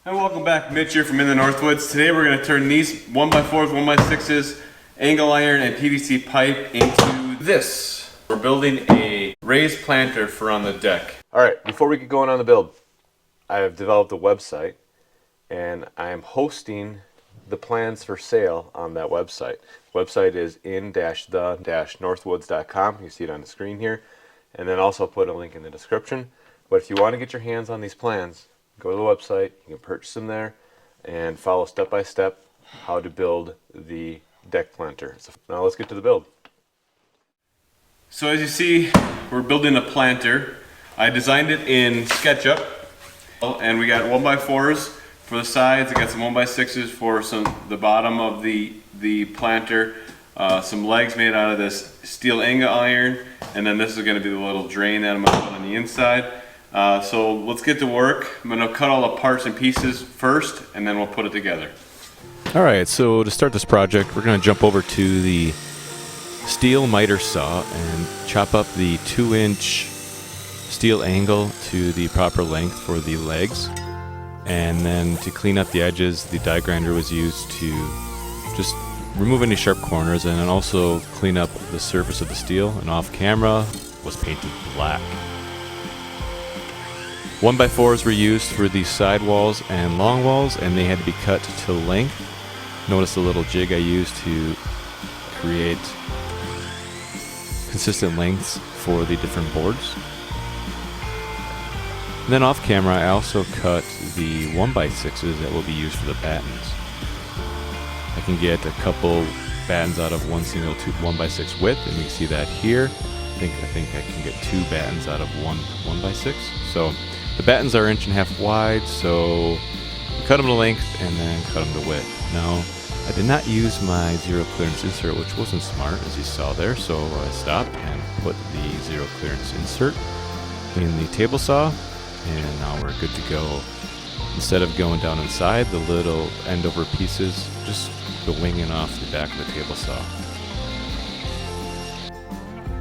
And welcome back, Mitch here from In the Northwoods. Today we're going to turn these 1x4s, 1x6s, angle iron and PVC pipe into this. We're building a raised planter for on the deck. Alright, before we get going on the build, I have developed a website and I am hosting the plans for sale on that website. The website is in-the-northwoods.com. You see it on the screen here. And then also put a link in the description. But if you want to get your hands on these plans, go to the website, you can purchase them there, and follow step by step how to build the deck planter. So now let's get to the build. So as you see, we're building a planter. I designed it in SketchUp, and we got 1x4s for the sides. I got some 1x6s for the bottom of the planter, some legs made out of this steel angle iron, and then this is going to be the little drain that I'm going to put on the inside. So let's get to work. I'm going to cut all the parts and pieces first, and then we'll put it together. Alright, so to start this project, we're going to jump over to the steel miter saw and chop up the 2-inch steel angle to the proper length for the legs. And then to clean up the edges, the die grinder was used to just remove any sharp corners and then also clean up the surface of the steel. And off camera was painted black. 1x4s were used for the side walls and long walls, and they had to be cut to length. Notice the little jig I used to create consistent lengths for the different boards. And then off camera I also cut the 1x6s that will be used for the battens. I can get a couple battens out of one single 1x6 width, and you can see that here. I think I can get 2 battens out of one 1x6. So the battens are 1.5 inches wide, so we cut them to length and then cut them to width. Now, I did not use my zero clearance insert, which wasn't smart, as you saw there, so I stopped and put the zero clearance insert in the table saw, and now we're good to go. Instead of going down inside, the little end over pieces just go winging off the back of the table saw.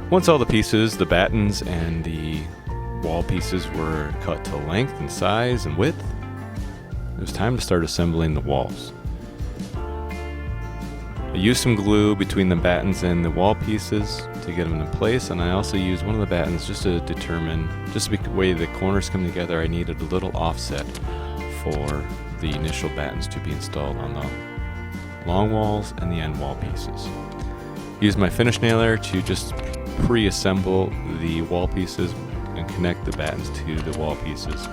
Once all the pieces, the battens and the wall pieces were cut to length and size and width, it was time to start assembling the walls. I used some glue between the battens and the wall pieces to get them in place, and I also used one of the battens just to determine, just the way the corners come together, I needed a little offset for the initial battens to be installed on the long walls and the end wall pieces. Used my finish nailer to just pre-assemble the wall pieces and connect the battens to the wall pieces.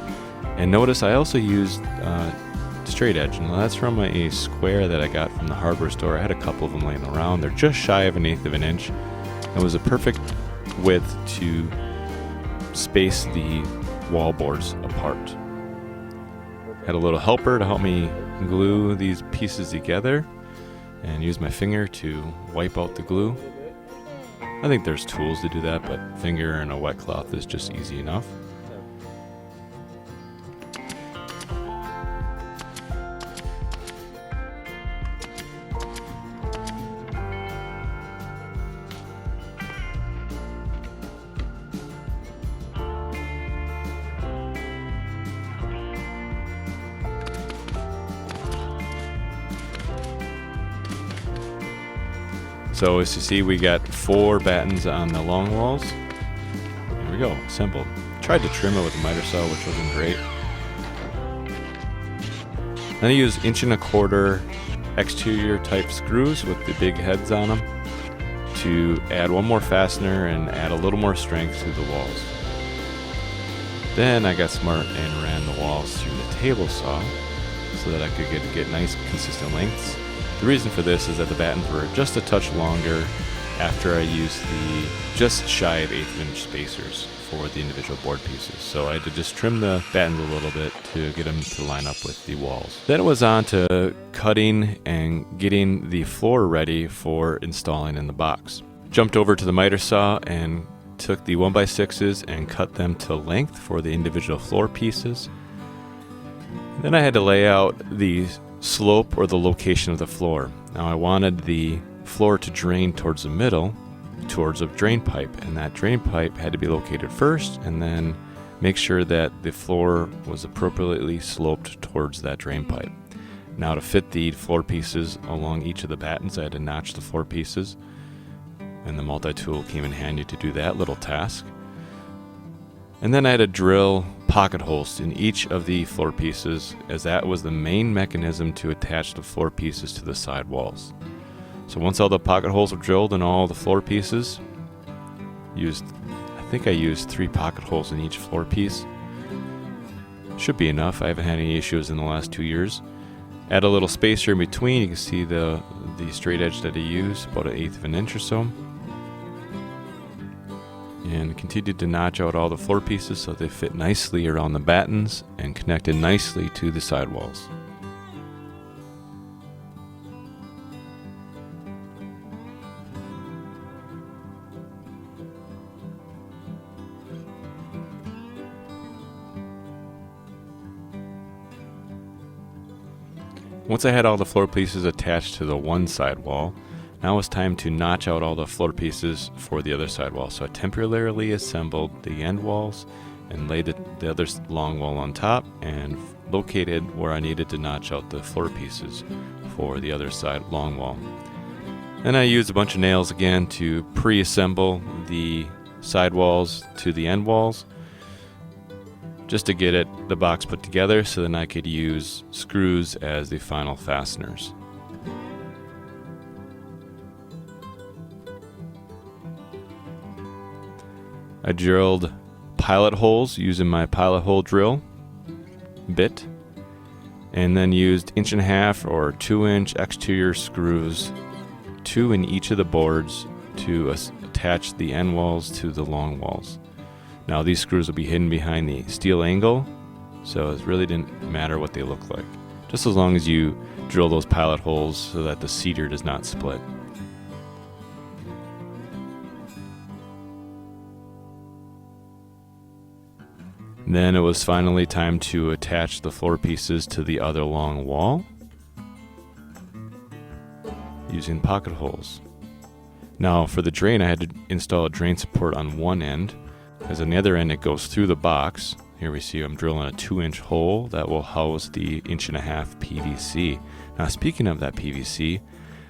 And notice I also used straight edge. Now that's from a square that I got from the hardware store. I had a couple of them laying around. They're just shy of 1/8 of an inch. It was a perfect width to space the wall boards apart. Had a little helper to help me glue these pieces together and use my finger to wipe out the glue. I think there's tools to do that, but finger and a wet cloth is just easy enough. So as you see, we got 4 battens on the long walls. Here we go, assembled. Tried to trim it with a miter saw, which wasn't great. Then I used 1.25 inch exterior type screws with the big heads on them to add one more fastener and add a little more strength to the walls. Then I got smart and ran the walls through the table saw so that I could get nice consistent lengths. The reason for this is that the battens were just a touch longer after I used the just shy of 1/8 inch spacers for the individual board pieces. So I had to just trim the battens a little bit to get them to line up with the walls. Then it was on to cutting and getting the floor ready for installing in the box. Jumped over to the miter saw and took the 1x6s and cut them to length for the individual floor pieces. Then I had to lay out the slope or the location of the floor. Now I wanted the floor to drain towards the middle, towards a drain pipe, and that drain pipe had to be located first, and then make sure that the floor was appropriately sloped towards that drain pipe. Now to fit the floor pieces along each of the battens, I had to notch the floor pieces, and the multi-tool came in handy to do that little task. And then I had to drill pocket holes in each of the floor pieces, as that was the main mechanism to attach the floor pieces to the side walls. So once all the pocket holes were drilled in all the floor pieces, I think I used 3 pocket holes in each floor piece. Should be enough. I haven't had any issues in the last 2 years. Add a little spacer in between. You can see the straight edge that I use, about 1/8 of an inch or so. And continued to notch out all the floor pieces so they fit nicely around the battens and connected nicely to the sidewalls. Once I had all the floor pieces attached to the one side wall, now it was time to notch out all the floor pieces for the other side wall. So I temporarily assembled the end walls and laid the other long wall on top and located where I needed to notch out the floor pieces for the other side long wall. Then I used a bunch of nails again to pre-assemble the side walls to the end walls, just to get the box put together so then I could use screws as the final fasteners. I drilled pilot holes using my pilot hole drill bit, and then used 1.5 or 2-inch exterior screws, 2 in each of the boards, to attach the end walls to the long walls. Now these screws will be hidden behind the steel angle, so it really didn't matter what they look like, just as long as you drill those pilot holes so that the cedar does not split. Then it was finally time to attach the floor pieces to the other long wall using pocket holes. Now for the drain, I had to install a drain support on one end, as on the other end it goes through the box. Here we see I'm drilling a 2-inch hole that will house the 1.5-inch PVC. Now speaking of that PVC,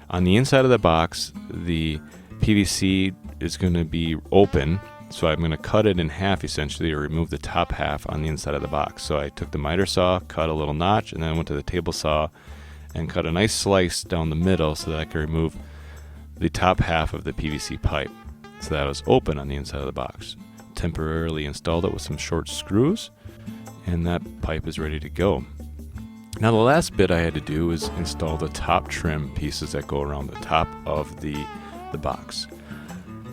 on the inside of the box, the PVC is going to be open, so I'm going to cut it in half essentially, or remove the top half on the inside of the box. So I took the miter saw, cut a little notch, and then went to the table saw and cut a nice slice down the middle so that I could remove the top half of the PVC pipe, so that it was open on the inside of the box. Temporarily installed it with some short screws, and that pipe is ready to go. Now the last bit I had to do is install the top trim pieces that go around the top of the box.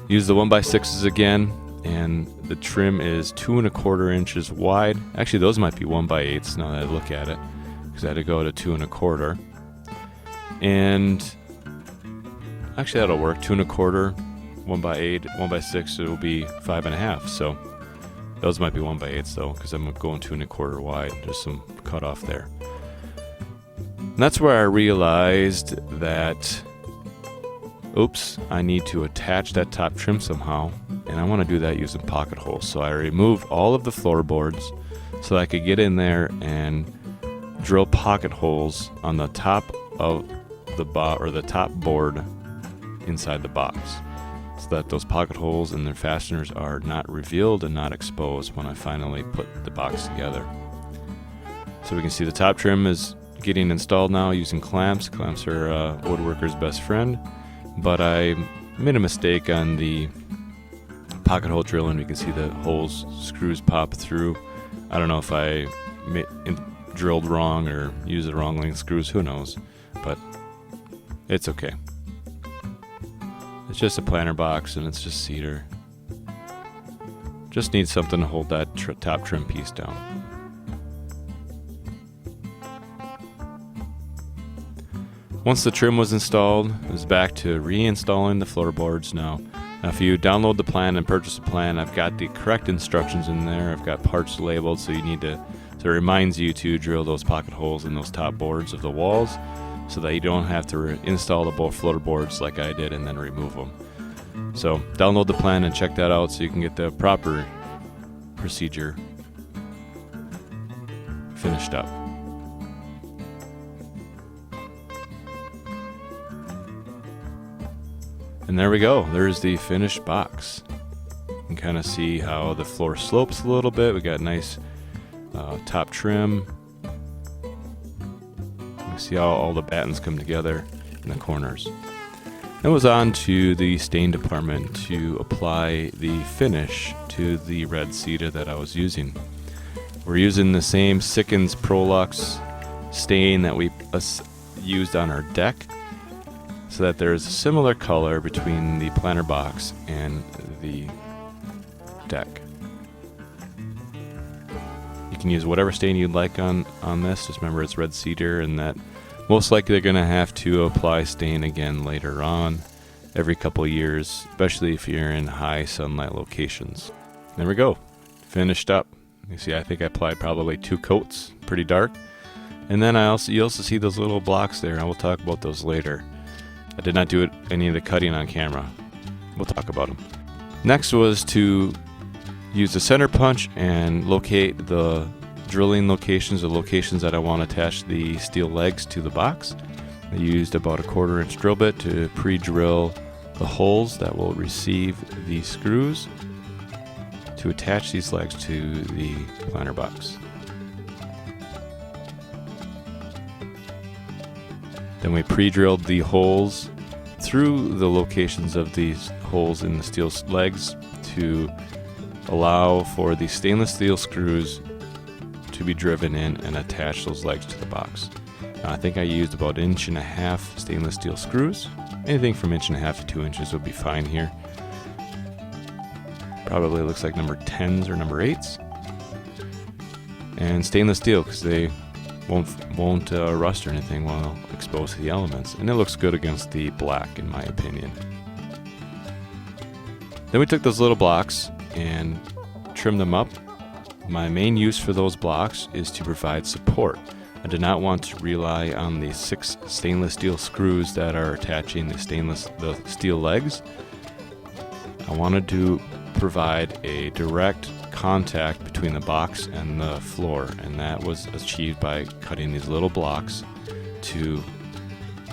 Use the 1x6s again, and the trim is 2.25 inches wide. Actually, those might be 1x8s now that I look at it, because I had to go to 2.25. And actually that'll work. 2.25, 1x8, 1x6, it will be 5.5. So those might be 1x8s though, because I'm going 2.25 wide. There's some cut off there. And that's where I realized that, oops, I need to attach that top trim somehow, and I want to do that using pocket holes. So I removed all of the floorboards so I could get in there and drill pocket holes on the top of the top board inside the box, so that those pocket holes and their fasteners are not revealed and not exposed when I finally put the box together. So we can see the top trim is getting installed now using clamps. Clamps are a woodworker's best friend, but I made a mistake on the pocket hole drilling. You can see the holes, screws pop through. I don't know if I drilled wrong or used the wrong length screws, who knows, but it's okay. It's just a planter box and it's just cedar. Just needs something to hold that top trim piece down. Once the trim was installed, it was back to reinstalling the floorboards now. Now if you download the plan and purchase a plan, I've got the correct instructions in there. I've got parts labeled, so you need to, so it reminds you to drill those pocket holes in those top boards of the walls, so that you don't have to install the both floorboards like I did and then remove them. So download the plan and check that out so you can get the proper procedure finished up. And there we go. There's the finished box. You can kind of see how the floor slopes a little bit. We got nice top trim. You can see how all the battens come together in the corners. Then it was on to the stain department to apply the finish to the red cedar that I was using. We're using the same Sikkens Prolux stain that we used on our deck, so that there's a similar color between the planter box and the deck. You can use whatever stain you'd like on this. Just remember it's red cedar, and that most likely they're going to have to apply stain again later on, every couple of years, especially if you're in high sunlight locations. There we go, finished up. You see, I think I applied probably 2 coats, pretty dark. And then you also see those little blocks there, and we'll talk about those later. I did not do any of the cutting on camera. We'll talk about them. Next was to use the center punch and locate the drilling locations, the locations that I want to attach the steel legs to the box. I used about a 1/4 inch drill bit to pre-drill the holes that will receive the screws to attach these legs to the planter box. Then we pre-drilled the holes through the locations of these holes in the steel legs to allow for the stainless steel screws to be driven in and attach those legs to the box. Now, I think I used about 1.5 inch stainless steel screws. Anything from 1.5 inches to 2 inches would be fine here. Probably looks like number 10s or number 8s. And stainless steel, because they won't rust or anything while exposed to the elements, and it looks good against the black in my opinion. Then we took those little blocks and trimmed them up. My main use for those blocks is to provide support. I did not want to rely on the 6 stainless steel screws that are attaching the steel legs. I wanted to provide a direct contact between the box and the floor, and that was achieved by cutting these little blocks to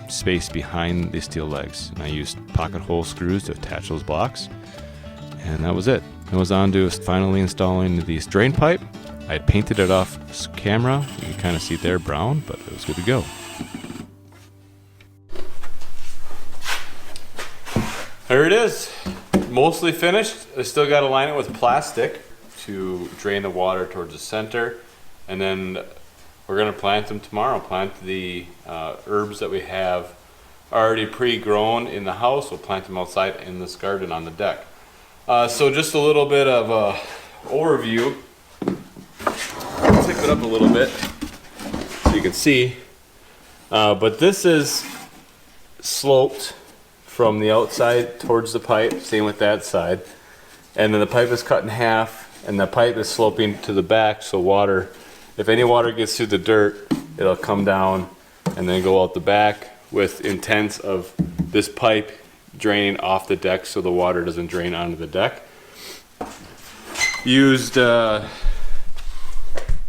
space behind the steel legs. And I used pocket hole screws to attach those blocks, and that was it. It was on to finally installing the drain pipe. I had painted it off camera. You can kind of see it there, brown, but it was good to go. There it is, mostly finished. I still got to line it with plastic to drain the water towards the center, and then we're going to plant them tomorrow. Plant the herbs that we have already pre-grown in the house. We'll plant them outside in this garden on the deck. So just a little bit of overview. I'll tip it up a little bit so you can see. But this is sloped from the outside towards the pipe, same with that side. And then the pipe is cut in half, and the pipe is sloping to the back, so water, if any water gets through the dirt, it'll come down and then go out the back, with intents of this pipe draining off the deck so the water doesn't drain onto the deck. Used, I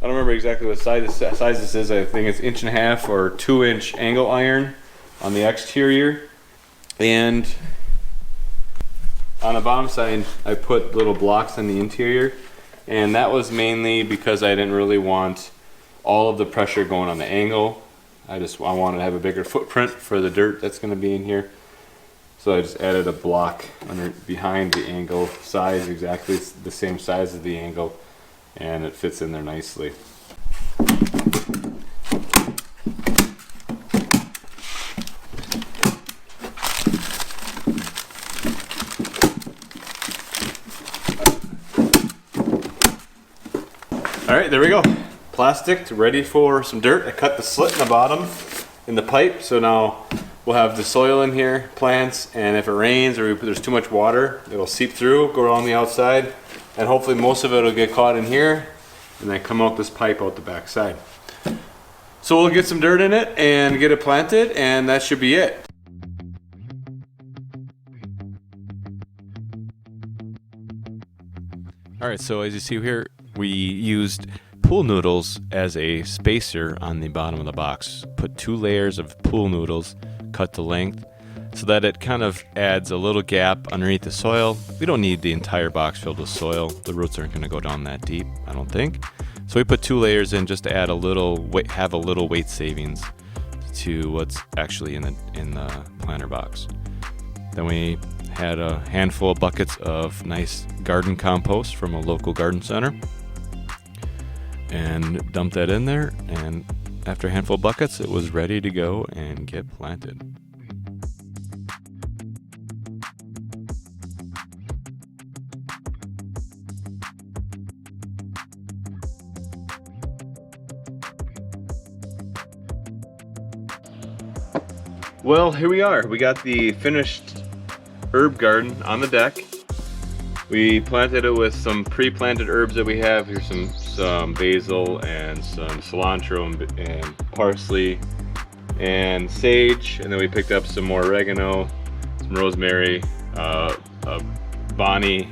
don't remember exactly what size this is. I think it's 1.5 inch or 2 inch angle iron on the exterior. And on the bottom side, I put little blocks on the interior, and that was mainly because I didn't really want all of the pressure going on the angle. I wanted to have a bigger footprint for the dirt that's going to be in here. So I just added a block behind the angle, size exactly the same size as the angle, and it fits in there nicely. All right, there we go. Plastic ready for some dirt. I cut the slit in the bottom in the pipe, so now we'll have the soil in here, plants, and if it rains or there's too much water, it'll seep through, go around the outside, and hopefully most of it will get caught in here and then come out this pipe out the back side. So we'll get some dirt in it and get it planted, and that should be it. All right, so as you see here, we used pool noodles as a spacer on the bottom of the box. Put 2 layers of pool noodles cut to length so that it kind of adds a little gap underneath the soil. We don't need the entire box filled with soil. The roots aren't going to go down that deep, I don't think. So we put 2 layers in just to add a little weight, have a little weight savings to what's actually in the planter box. Then we had a handful of buckets of nice garden compost from a local garden center and dumped that in there, and after a handful of buckets it was ready to go and get planted. Well, here we are. We got the finished herb garden on the deck. We planted it with some pre-planted herbs that we have. Here's some basil and some cilantro and parsley and sage. And then we picked up some more oregano, some rosemary, a Bonnie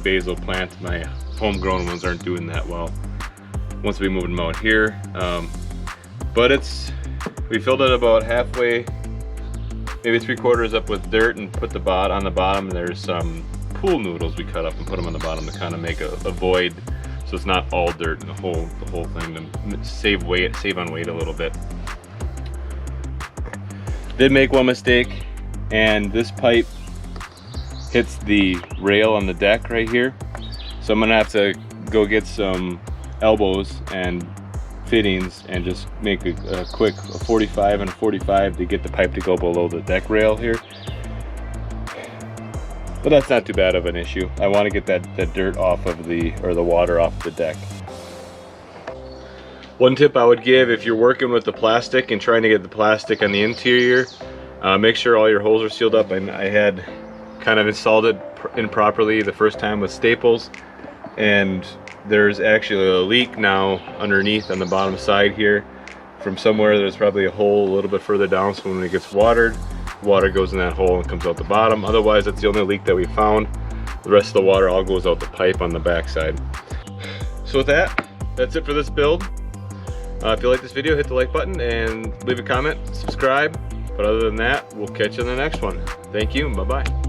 basil plant. My homegrown ones aren't doing that well once we move them out here. But we filled it about halfway, maybe 3/4 up with dirt, and put on the bottom. And there's some pool noodles we cut up and put them on the bottom to kind of make a void, so it's not all dirt in the whole thing, to save on weight a little bit. Did make one mistake, and this pipe hits the rail on the deck right here, so I'm gonna have to go get some elbows and fittings and just make a quick 45 and a 45 to get the pipe to go below the deck rail here. But that's not too bad of an issue. I want to get that dirt off of the water off the deck. One tip I would give if you're working with the plastic and trying to get the plastic on the interior, make sure all your holes are sealed up. I had kind of installed it improperly the first time with staples, and there's actually a leak now underneath on the bottom side here from somewhere. There's probably a hole a little bit further down, so when it gets watered, water goes in that hole and comes out the bottom. Otherwise, that's the only leak that we found. The rest of the water all goes out the pipe on the back side. So with that's it for this build. If you like this video, hit the like button and leave a comment, subscribe. But other than that, we'll catch you in the next one. Thank you, and bye-bye.